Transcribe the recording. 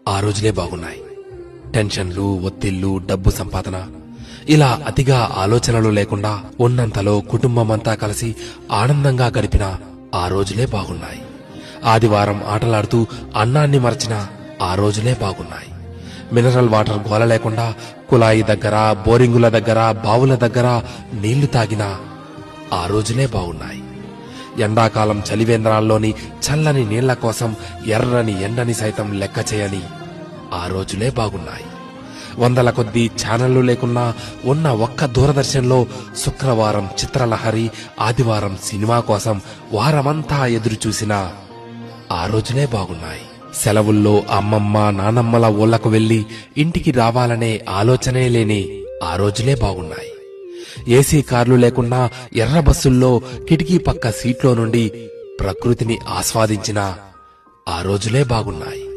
ఆ రోజులే బాగున్నాయి. టెన్షన్లు, ఒత్తిళ్లు, డబ్బు సంపాదన ఇలా అతిగా ఆలోచనలు లేకుండా ఉన్నంతలో కుటుంబమంతా కలిసి ఆనందంగా గడిపిన ఆ రోజులే బాగున్నాయి. ఆదివారం ఆటలాడుతూ అన్నాన్ని మరచిన ఆ రోజులే బాగున్నాయి. మినరల్ వాటర్ గోల లేకుండా కుళాయి దగ్గర, బోరింగుల దగ్గర, బావుల దగ్గర నీళ్లు తాగిన ఆ రోజులే బాగున్నాయి. ఎండాకాలం చలివేంద్రాల్లోని చల్లని నీళ్ల కోసం ఎర్రని ఎండని సైతం లెక్క చేయని ఆ రోజులే బాగున్నాయి. వందల కొద్దీ ఛానళ్లు లేకున్నా ఉన్న ఒక్క దూరదర్శన్లో శుక్రవారం చిత్రలహరి, ఆదివారం సినిమా కోసం వారమంతా ఎదురు చూసిన ఆ రోజులే బాగున్నాయి. సెలవుల్లో అమ్మమ్మ, నానమ్మల ఊళ్లకు వెళ్లి ఇంటికి రావాలనే ఆలోచనే లేని ఆ రోజులే బాగున్నాయి. ఏసీ కార్లు లేకున్నా ఎర్ర బస్సుల్లో కిటికీ పక్క సీట్లో నుండి ప్రకృతిని ఆస్వాదించిన ఆ రోజులే బాగున్నాయి.